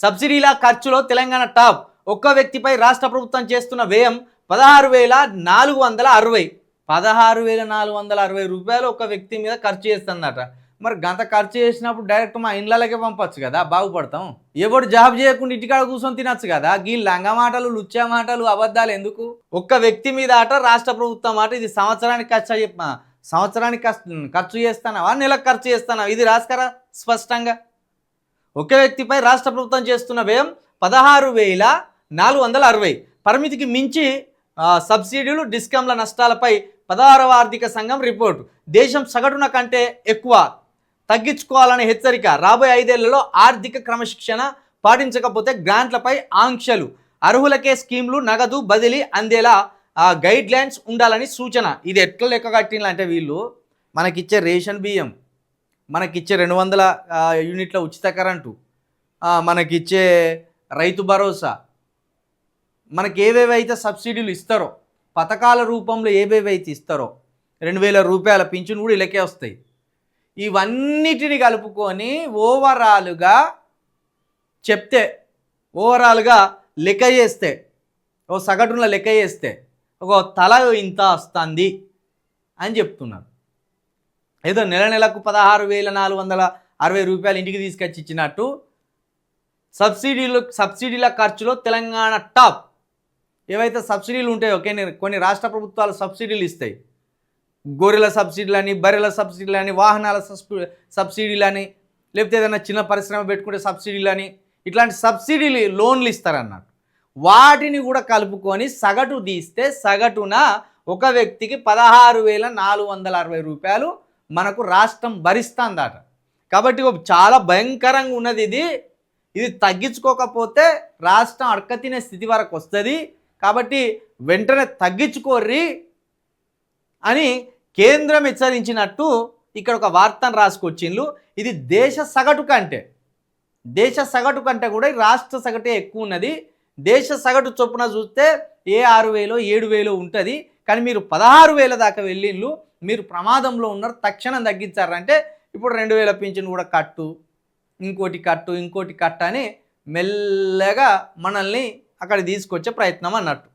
సబ్సిడీల ఖర్చులో తెలంగాణ టాప్. ఒక్క వ్యక్తిపై రాష్ట్ర ప్రభుత్వం చేస్తున్న వ్యయం 16,460. 16,460 రూపాయలు ఒక వ్యక్తి మీద ఖర్చు చేస్తుందట. మరి గంత ఖర్చు చేసినప్పుడు డైరెక్ట్ మా ఇండ్లకే పంపచ్చు కదా, బాగుపడతాం. ఎవడు జాబ్ చేయకుండా ఇంటికాడ కూర్చొని తినచ్చు కదా. గీ లంగ మాటలు, లుచ్చా మాటలు, అబద్ధాలు ఎందుకు? ఒక్క వ్యక్తి మీద అట రాష్ట్ర ప్రభుత్వం మాట ఇది సంవత్సరానికి ఖర్చు చేస్తానవా, నెలకు ఖర్చు చేస్తానవా? ఇది రాసుకరా స్పష్టంగా. ఒక వ్యక్తిపై రాష్ట్ర ప్రభుత్వం చేస్తున్న వ్యయం 16,460. పరిమితికి మించి సబ్సిడీలు, డిస్కమ్ల నష్టాలపై 16వ ఆర్థిక సంఘం రిపోర్టు. దేశం సగటున కంటే ఎక్కువ తగ్గించుకోవాలనే హెచ్చరిక. రాబోయే 5 ఏళ్లలో ఆర్థిక క్రమశిక్షణ పాటించకపోతే గ్రాంట్లపై ఆంక్షలు. అర్హులకే స్కీమ్లు నగదు బదిలీ అందేలా గైడ్ లైన్స్ ఉండాలని సూచన. ఇది ఎట్లా లెక్క కట్టిందంటే వీళ్ళు మనకిచ్చే రేషన్ బియ్యం, మనకిచ్చే 200 యూనిట్ల ఉచిత కరెంటు, మనకిచ్చే రైతు భరోసా, మనకి ఏవేవైతే సబ్సిడీలు ఇస్తారో, పథకాల రూపంలో ఏవేవైతే ఇస్తారో, 2,000 రూపాయల పింఛను కూడా ఇలాకే వస్తాయి. ఇవన్నిటిని కలుపుకొని ఓవరాల్గా చెప్తే, ఓవరాల్గా లెక్క చేస్తే, ఓ సగటున లెక్క చేస్తే ఒక తల ఇంత వస్తుంది అని చెప్తున్నారు. ఏదో నెలకు 16,460 రూపాయలు ఇంటికి తీసుకొచ్చి ఇచ్చినట్టు సబ్సిడీల ఖర్చులో తెలంగాణ టాప్. ఏవైతే సబ్సిడీలు ఉంటాయో కొన్ని రాష్ట్ర ప్రభుత్వాలు సబ్సిడీలు ఇస్తాయి. గొర్రెల సబ్సిడీలని, బర్రెల సబ్సిడీలని, వాహనాల సబ్సిడీలని, లేకపోతే ఏదైనా చిన్న పరిశ్రమ పెట్టుకుంటే సబ్సిడీలని, ఇట్లాంటి సబ్సిడీలు లోన్లు ఇస్తారన్నట్టు. వాటిని కూడా కలుపుకొని సగటు తీస్తే సగటున ఒక వ్యక్తికి 16,460 రూపాయలు మనకు రాష్ట్రం భరిస్తుందట. కాబట్టి చాలా భయంకరంగా ఉన్నది ఇది తగ్గించుకోకపోతే రాష్ట్రం అడకతినే స్థితి వరకు వస్తుంది. కాబట్టి వెంటనే తగ్గించుకోర్రి అని కేంద్రం హెచ్చరించినట్టు ఇక్కడ ఒక వార్తను రాసుకొచ్చిండ్రు. ఇది దేశ సగటు కంటే కూడా రాష్ట్ర సగటే ఎక్కువ ఉన్నది. దేశ సగటు చొప్పున చూస్తే 6,000 7,000 ఉంటుంది. కానీ మీరు 16,000 దాకా వెళ్ళిళ్ళు, మీరు ప్రమాదంలో ఉన్నారు, తక్షణం తగ్గించారంటే ఇప్పుడు 2,000 పింఛను కూడా కట్టు, ఇంకోటి కట్టు అని మెల్లగా మనల్ని అక్కడ తీసుకొచ్చే ప్రయత్నం అన్నట్టు.